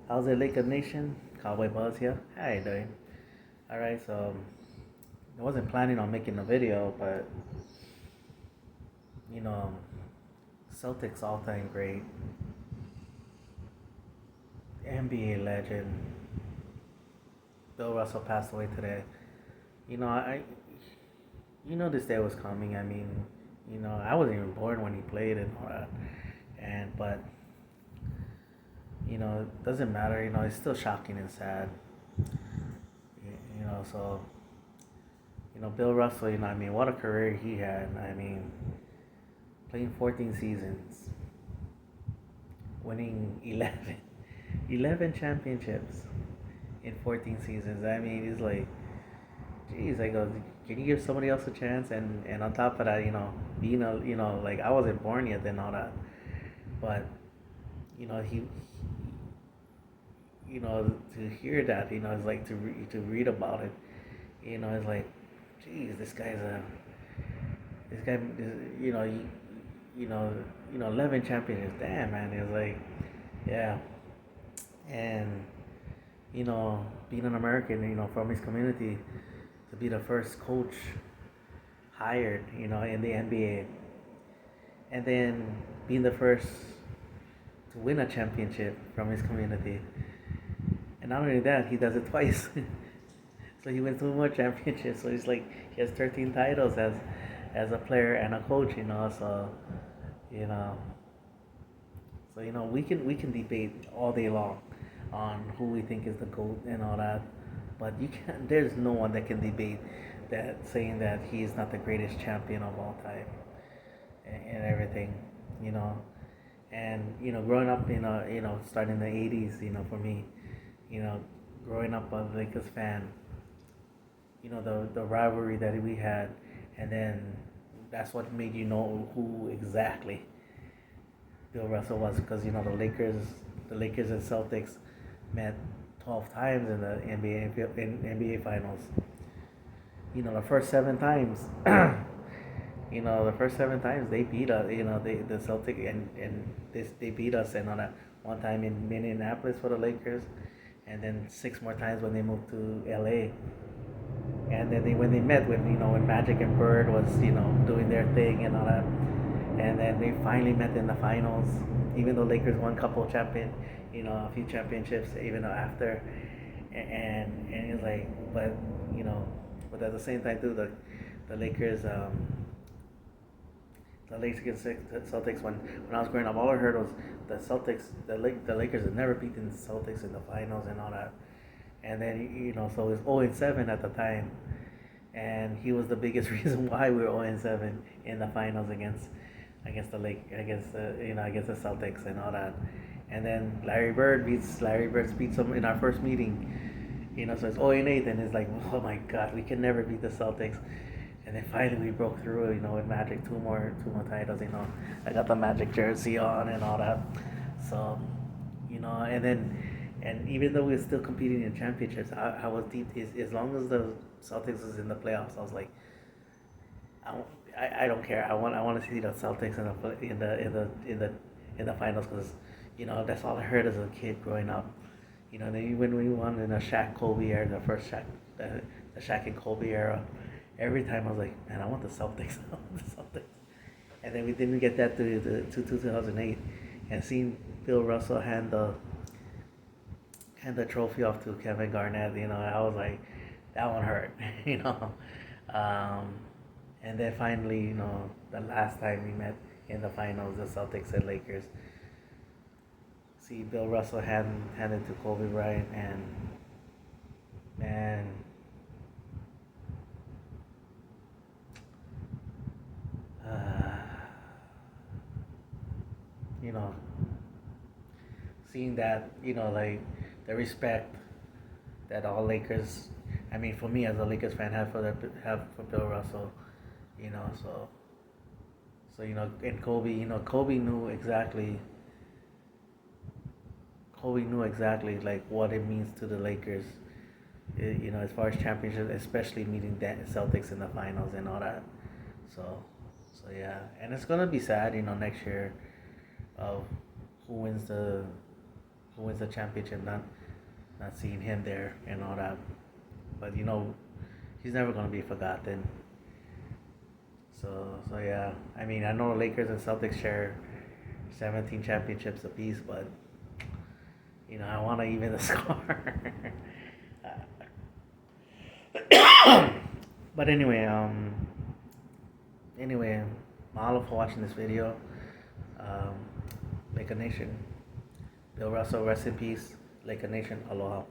How's it, Laker Nation? Cowboy Buzz here. How you doing? All right, so I wasn't planning on making a video, but you know, Celtics all-time great, NBA legend, Bill Russell passed away today. You know, this day was coming. I mean, I wasn't even born when he played and all that, but it doesn't matter. It's still shocking and sad. So Bill Russell, I mean, what a career he had. I mean, playing 14 seasons, winning 11 championships in 14 seasons. I mean, it's like, geez, I go, can you give somebody else a chance? And on top of that, being like I wasn't born yet and all that, but he, to hear that, it's like to read about it, it's like, geez, this guy, you know, 11 championships. Damn, man, it's like, yeah, and being an American, from his community, to be the first coach hired, in the NBA, and then being the first to win a championship from his community, and not only that, he does it twice. So he wins two more championships. So he's like he has 13 titles as a player and a coach. You know, we can debate all day long on who we think is the GOAT and all that, but you can't. There's no one that can debate that, saying that he is not the greatest champion of all time and everything. You know, and growing up starting in the 80s. For me, you know, growing up a Lakers fan, the rivalry that we had, and then that's what made who exactly Bill Russell was, because the Lakers and Celtics met 12 times in the NBA Finals. The first 7 times, they beat us. The Celtic, and they beat us, and on that one time in Minneapolis for the Lakers, and then 6 more times when they moved to LA. And then when they met, when Magic and Bird was doing their thing and all that, and then they finally met in the finals, even though Lakers won a few championships even after, and it's like, but at the same time too, the Lakers the Lakers Celtics, when I was growing up, all I heard was the Celtics, the Lakers had never beaten the Celtics in the finals and all that. And then so it was 0-7 at the time, and he was the biggest reason why we were 0-7 in the finals against against the Celtics and all that. And then Larry Bird beats him in our first meeting. So it's 0-8, and it's like, oh my God, we can never beat the Celtics. And then finally we broke through, with Magic, two more titles. I got the Magic jersey on and all that. So, and even though we were still competing in championships, I was deep. As long as the Celtics was in the playoffs, I was like, I don't care. I want to see the Celtics in the finals, because that's all I heard as a kid growing up. Then when we won in the Shaq Kobe era, the Shaq and Kobe era, every time I was like, man, I want the Celtics. I want the Celtics. And then we didn't get that to 2008, and seeing Bill Russell hand the trophy off to Kevin Garnett, I was like, that one hurt, you know. Um, and then finally, the last time we met in the finals, the Celtics and Lakers, see Bill Russell hand it to Kobe Bryant, and man, uh, you know, seeing that, like the respect that all Lakers, I mean, for me as a Lakers fan, have for Bill Russell, so and Kobe, Kobe knew exactly like what it means to the Lakers, as far as championship, especially meeting the Celtics in the finals and all that. So, yeah, and it's gonna be sad, next year, of who wins who wins the championship, not seeing him there and all that. But he's never gonna be forgotten. So yeah, I mean I know Lakers and Celtics share 17 championships apiece, but I want to even the score. But anyway, mahalo for watching this video. Um, Laker Nation, Bill Russell, rest in peace. Laker Nation, aloha.